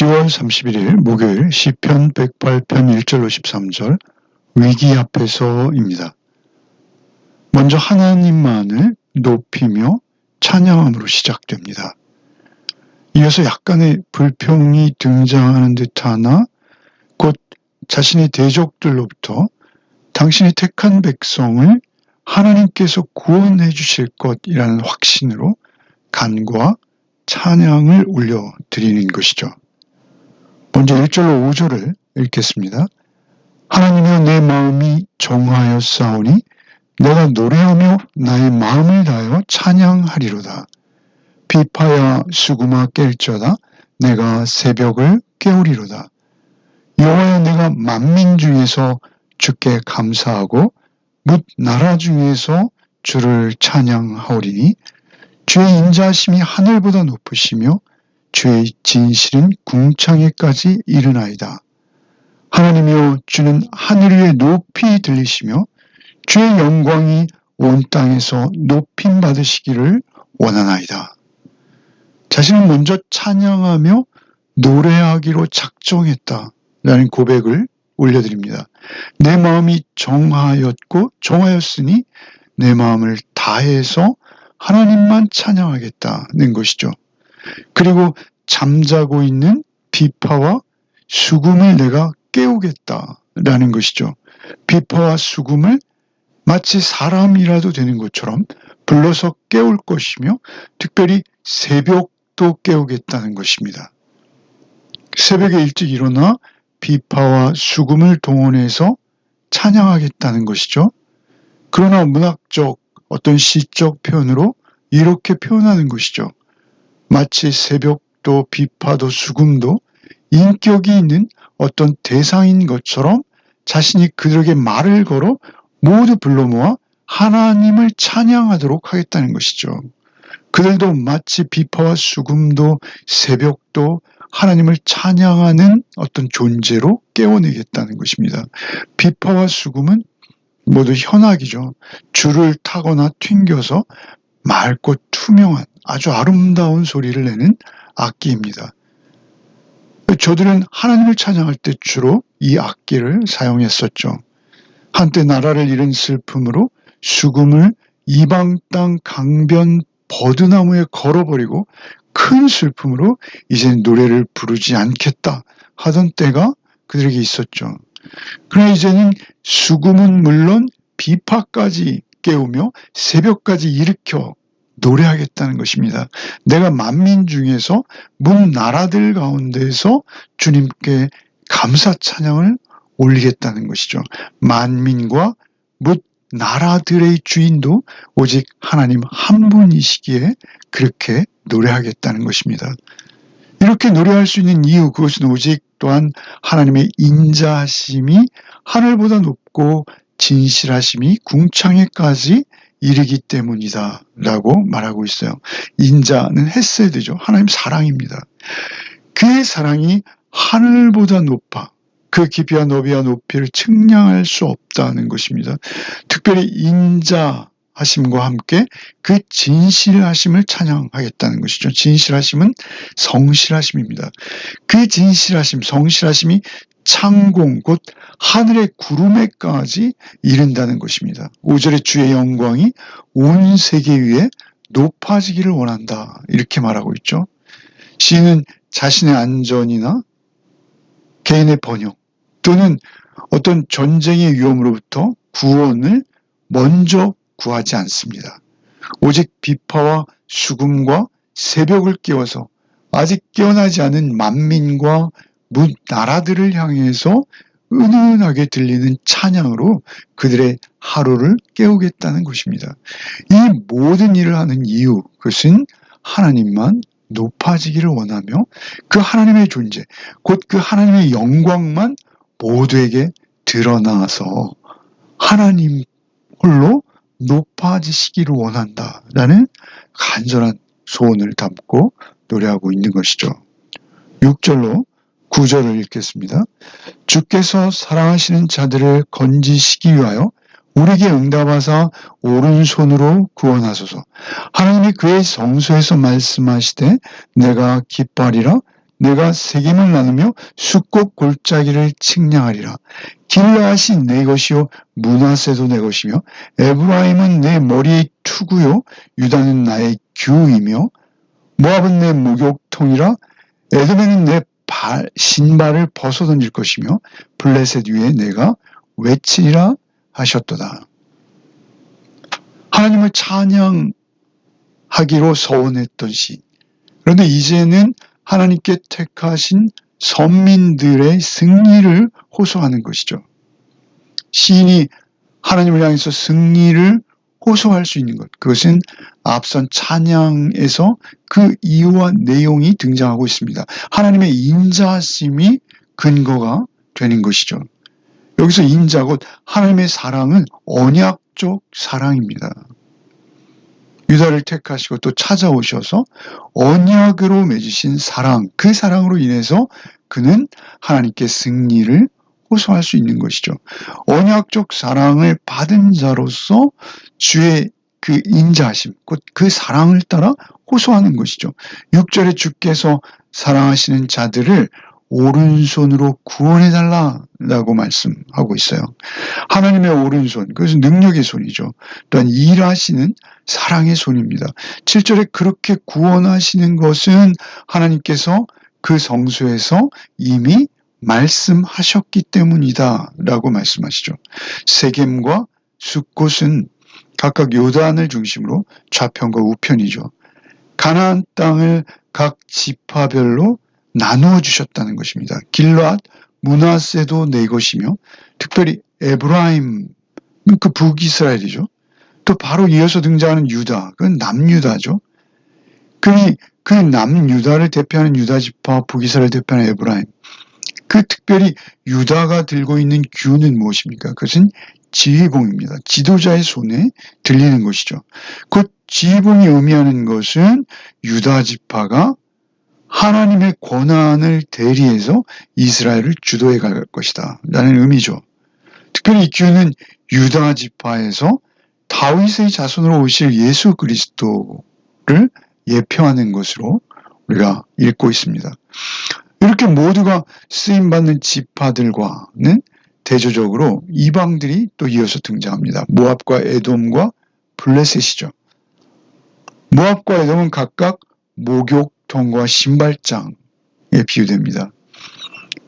10월 31일 목요일 시편 108편 1절로 13절 위기 앞에서입니다. 먼저 하나님만을 높이며 찬양함으로 시작됩니다. 이어서 약간의 불평이 등장하는 듯하나 곧 자신의 대적들로부터 당신이 택한 백성을 하나님께서 구원해 주실 것이라는 확신으로 간구와 찬양을 올려드리는 것이죠. 먼저 1절로 5절을 읽겠습니다. 하나님이여 내 마음이 정하였사오니 내가 노래하며 나의 마음을 다하여 찬양하리로다. 비파야 수구마 깰져다 내가 새벽을 깨우리로다. 여호와여 내가 만민 중에서 주께 감사하고 뭇 나라 중에서 주를 찬양하오리니 주의 인자하심이 하늘보다 높으시며 주의 진실은 궁창에까지 이르나이다. 하나님이여 주는 하늘 위에 높이 들리시며 주의 영광이 온 땅에서 높임 받으시기를 원하나이다. 자신은 먼저 찬양하며 노래하기로 작정했다라는 고백을 올려드립니다. 내 마음이 정하였으니 내 마음을 다해서 하나님만 찬양하겠다는 것이죠. 그리고 잠자고 있는 비파와 수금을 내가 깨우겠다라는 것이죠. 비파와 수금을 마치 사람이라도 되는 것처럼 불러서 깨울 것이며 특별히 새벽도 깨우겠다는 것입니다. 새벽에 일찍 일어나 비파와 수금을 동원해서 찬양하겠다는 것이죠. 그러나 문학적 어떤 시적 표현으로 이렇게 표현하는 것이죠. 마치 새벽도 비파도 수금도 인격이 있는 어떤 대상인 것처럼 자신이 그들에게 말을 걸어 모두 불러 모아 하나님을 찬양하도록 하겠다는 것이죠. 그들도 마치 비파와 수금도 새벽도 하나님을 찬양하는 어떤 존재로 깨워내겠다는 것입니다. 비파와 수금은 모두 현악이죠. 줄을 타거나 튕겨서 맑고 투명한 아주 아름다운 소리를 내는 악기입니다. 저들은 하나님을 찬양할 때 주로 이 악기를 사용했었죠. 한때 나라를 잃은 슬픔으로 수금을 이방 땅 강변 버드나무에 걸어버리고 큰 슬픔으로 이제 노래를 부르지 않겠다 하던 때가 그들에게 있었죠. 그러나 이제는 수금은 물론 비파까지 깨우며 새벽까지 일으켜 노래하겠다는 것입니다. 내가 만민 중에서 문 나라들 가운데서 주님께 감사 찬양을 올리겠다는 것이죠. 만민과 뭇 나라들의 주인도 오직 하나님 한 분이시기에 그렇게 노래하겠다는 것입니다. 이렇게 노래할 수 있는 이유, 그것은 오직 또한 하나님의 인자하심이 하늘보다 높고 진실하심이 궁창에까지 이르기 때문이다 라고 말하고 있어요. 인자는 헤세드죠. 하나님 사랑입니다. 그의 사랑이 하늘보다 높아 그 깊이와 너비와 높이를 측량할 수 없다는 것입니다. 특별히 인자하심과 함께 그 진실하심을 찬양하겠다는 것이죠. 진실하심은 성실하심입니다. 그 진실하심, 성실하심이 창공, 곧 하늘의 구름에까지 이른다는 것입니다. 5절에 주의 영광이 온 세계 위에 높아지기를 원한다. 이렇게 말하고 있죠. 시인은 자신의 안전이나 개인의 번영 또는 어떤 전쟁의 위험으로부터 구원을 먼저 구하지 않습니다. 오직 비파와 수금과 새벽을 깨워서 아직 깨어나지 않은 만민과 뭇 나라들을 향해서 은은하게 들리는 찬양으로 그들의 하루를 깨우겠다는 것입니다. 이 모든 일을 하는 이유, 그것은 하나님만 높아지기를 원하며 그 하나님의 존재, 곧 그 하나님의 영광만 모두에게 드러나서 하나님 홀로 높아지시기를 원한다라는 간절한 소원을 담고 노래하고 있는 것이죠. 6절로 9절을 읽겠습니다. 주께서 사랑하시는 자들을 건지시기 위하여 우리에게 응답하사 오른손으로 구원하소서. 하나님이 그의 성소에서 말씀하시되 내가 기뻐하리라 내가 세겜을 나누며 숫곡 골짜기를 측량하리라. 길라앗이 내 것이요 므낫세도 내 것이며 에브라임은 내 머리의 투구요 유다는 나의 규이며 모압은 내 목욕통이라. 에돔에는 내 신발을 벗어던질 것이며 블레셋 위에 내가 외치리라 하셨도다. 하나님을 찬양하기로 서원했던 시인. 그런데 이제는 하나님께 택하신 선민들의 승리를 호소하는 것이죠. 시인이 하나님을 향해서 승리를 호소할 수 있는 것, 그것은 앞선 찬양에서 그 이유와 내용이 등장하고 있습니다. 하나님의 인자심이 근거가 되는 것이죠. 여기서 인자 곧 하나님의 사랑은 언약적 사랑입니다. 유다를 택하시고 또 찾아오셔서 언약으로 맺으신 사랑, 그 사랑으로 인해서 그는 하나님께 승리를 호소할 수 있는 것이죠. 언약적 사랑을 받은 자로서 주의 그 인자하심, 곧 그 사랑을 따라 호소하는 것이죠. 6절에 주께서 사랑하시는 자들을 오른손으로 구원해달라고 말씀하고 있어요. 하나님의 오른손, 그것은 능력의 손이죠. 또한 일하시는 사랑의 손입니다. 7절에 그렇게 구원하시는 것은 하나님께서 그 성소에서 이미 말씀하셨기 때문이다 라고 말씀하시죠. 세겜과 숫곳은 각각 요단을 중심으로 좌편과 우편이죠. 가나안 땅을 각 지파별로 나누어 주셨다는 것입니다. 길앗, 므낫세도 내 것이며 특별히 에브라임, 그 북이스라엘이죠. 또 바로 이어서 등장하는 유다, 그건 남유다죠. 그 남유다를 대표하는 유다 지파, 북이스라엘 대표하는 에브라임. 그 특별히 유다가 들고 있는 규는 무엇입니까? 그것은 지휘봉입니다. 지도자의 손에 들리는 것이죠. 그 지휘봉이 의미하는 것은 유다 지파가 하나님의 권한을 대리해서 이스라엘을 주도해 갈 것이다 라는 의미죠. 특별히 이 규는 유다 지파에서 다윗의 자손으로 오실 예수 그리스도를 예표하는 것으로 우리가 읽고 있습니다. 이렇게 모두가 쓰임받는 지파들과는 대조적으로 이방들이 또 이어서 등장합니다. 모압과 에돔과 블레셋이죠. 모압과 에돔은 각각 목욕통과 신발장에 비유됩니다.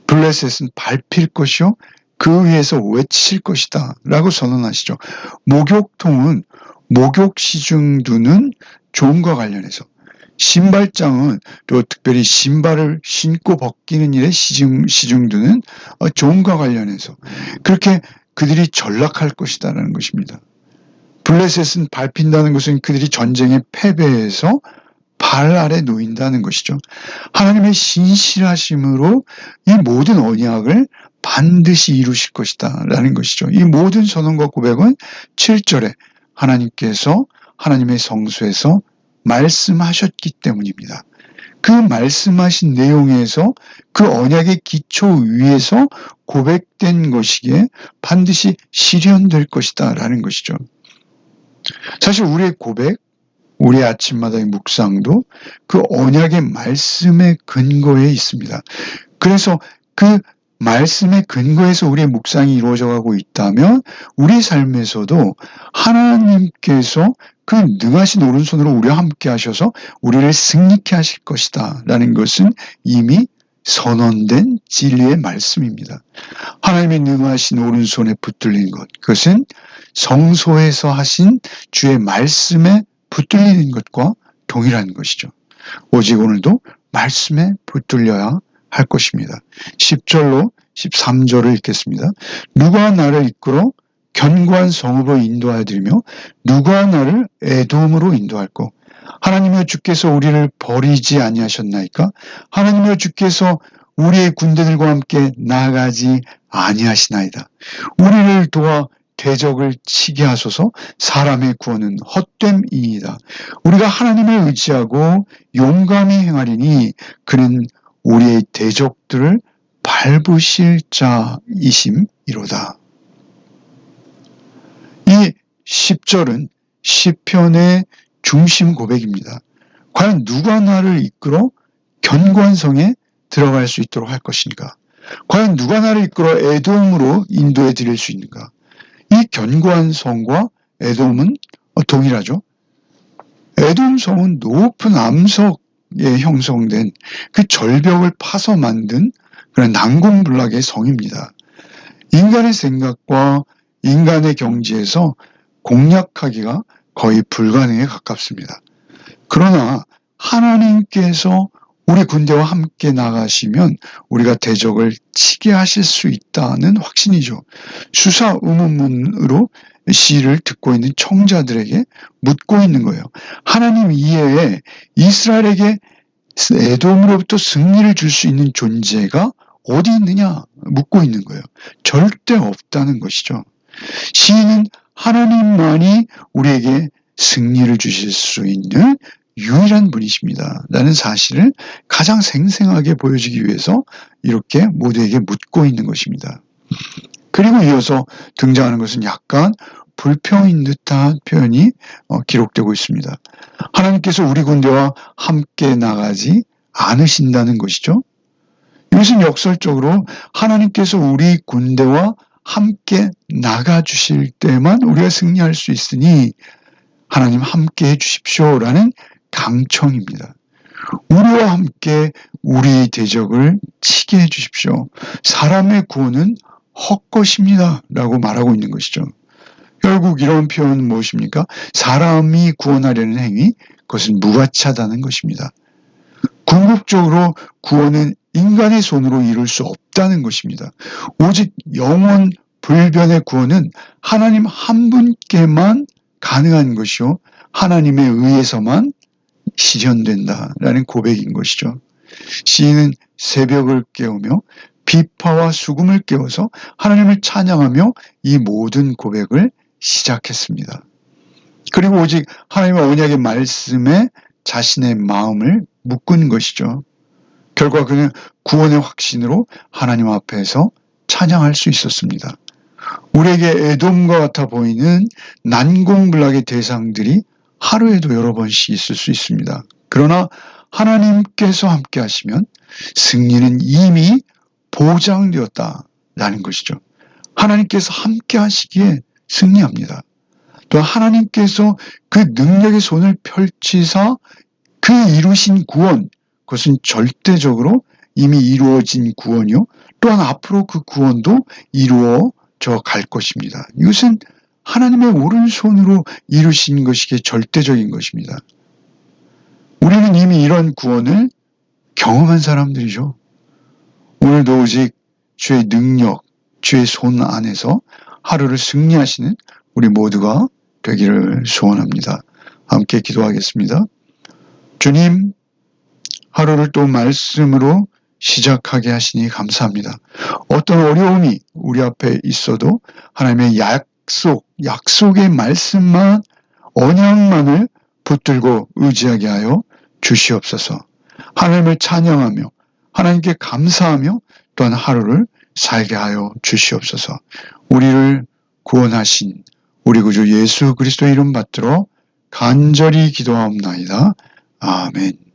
블레셋은 밟힐 것이요 그 위에서 외칠 것이다 라고 선언하시죠. 목욕통은 목욕 시중두는 종과 관련해서, 신발장은 또 특별히 신발을 신고 벗기는 일에 시중두는 종과 관련해서 그렇게 그들이 전락할 것이다라는 것입니다. 블레셋은 밟힌다는 것은 그들이 전쟁에 패배해서 발 아래 놓인다는 것이죠. 하나님의 신실하심으로 이 모든 언약을 반드시 이루실 것이다 라는 것이죠. 이 모든 선언과 고백은 7절에 하나님께서 하나님의 성소에서 말씀하셨기 때문입니다. 그 말씀하신 내용에서 그 언약의 기초 위에서 고백된 것이기에 반드시 실현될 것이다 라는 것이죠. 사실 우리의 고백, 우리 아침마다의 묵상도 그 언약의 말씀의 근거에 있습니다. 그래서 그 말씀의 근거에서 우리의 묵상이 이루어져 가고 있다면 우리 삶에서도 하나님께서 그 능하신 오른손으로 우리와 함께 하셔서 우리를 승리케 하실 것이다 라는 것은 이미 선언된 진리의 말씀입니다. 하나님의 능하신 오른손에 붙들린 것, 그것은 성소에서 하신 주의 말씀에 붙들리는 것과 동일한 것이죠. 오직 오늘도 말씀에 붙들려야 할 것입니다. 10절로 13절을 읽겠습니다. 누가 나를 이끌어 견고한 성읍으로 인도하여 드리며 누가 나를 에돔으로 인도할꼬. 하나님이여 주께서 우리를 버리지 아니하셨나이까? 하나님이여 주께서 우리의 군대들과 함께 나아가지 아니하시나이다. 우리를 도와 대적을 치게 하소서. 사람의 구원은 헛됨이니이다. 우리가 하나님을 의지하고 용감히 행하리니 그는 우리의 대적들을 밟으실 자이심이로다. 이 10절은 시편의 중심 고백입니다. 과연 누가 나를 이끌어 견고한 성에 들어갈 수 있도록 할 것인가? 과연 누가 나를 이끌어 에돔으로 인도해 드릴 수 있는가? 이 견고한 성과 에돔은 동일하죠. 에돔 성은 높은 암석에 형성된 그 절벽을 파서 만든 그런 난공불락의 성입니다. 인간의 생각과 인간의 경지에서 공략하기가 거의 불가능에 가깝습니다. 그러나 하나님께서 우리 군대와 함께 나가시면 우리가 대적을 치게 하실 수 있다는 확신이죠. 수사의문문으로 시를 듣고 있는 청자들에게 묻고 있는 거예요. 하나님 이외에 이스라엘에게 에돔으로부터 승리를 줄 수 있는 존재가 어디 있느냐 묻고 있는 거예요. 절대 없다는 것이죠. 시인은 하나님만이 우리에게 승리를 주실 수 있는 유일한 분이십니다. 라는 사실을 가장 생생하게 보여주기 위해서 이렇게 모두에게 묻고 있는 것입니다. 그리고 이어서 등장하는 것은 약간 불평인 듯한 표현이 기록되고 있습니다. 하나님께서 우리 군대와 함께 나가지 않으신다는 것이죠. 이것은 역설적으로 하나님께서 우리 군대와 함께 나가주실 때만 우리가 승리할 수 있으니 하나님 함께 해주십시오라는 강청입니다. 우리와 함께 우리 대적을 치게 해주십시오. 사람의 구원은 헛것입니다 라고 말하고 있는 것이죠. 결국 이런 표현은 무엇입니까? 사람이 구원하려는 행위, 그것은 무가치하다는 것입니다. 궁극적으로 구원은 인간의 손으로 이룰 수 없다는 것입니다. 오직 영원 불변의 구원은 하나님 한 분께만 가능한 것이요. 하나님에 의해서만 실현된다라는 고백인 것이죠. 시인은 새벽을 깨우며 비파와 수금을 깨워서 하나님을 찬양하며 이 모든 고백을 시작했습니다. 그리고 오직 하나님의 언약의 말씀에 자신의 마음을 묶은 것이죠. 결과 그는 구원의 확신으로 하나님 앞에서 찬양할 수 있었습니다. 우리에게 에돔과 같아 보이는 난공불락의 대상들이 하루에도 여러 번씩 있을 수 있습니다. 그러나 하나님께서 함께 하시면 승리는 이미 보장되었다라는 것이죠. 하나님께서 함께 하시기에 승리합니다. 또 하나님께서 그 능력의 손을 펼치사 그 이루신 구원, 그것은 절대적으로 이미 이루어진 구원이요. 또한 앞으로 그 구원도 이루어져 갈 것입니다. 이것은 하나님의 오른손으로 이루신 것이기에 절대적인 것입니다. 우리는 이미 이런 구원을 경험한 사람들이죠. 오늘도 오직 주의 능력, 주의 손 안에서 하루를 승리하시는 우리 모두가 되기를 소원합니다. 함께 기도하겠습니다. 주님, 하루를 또 말씀으로 시작하게 하시니 감사합니다. 어떤 어려움이 우리 앞에 있어도 하나님의 약속의 말씀만, 언약만을 붙들고 의지하게 하여 주시옵소서. 하나님을 찬양하며 하나님께 감사하며 또한 하루를 살게 하여 주시옵소서. 우리를 구원하신 우리 구주 예수 그리스도의 이름 받들어 간절히 기도하옵나이다. 아멘.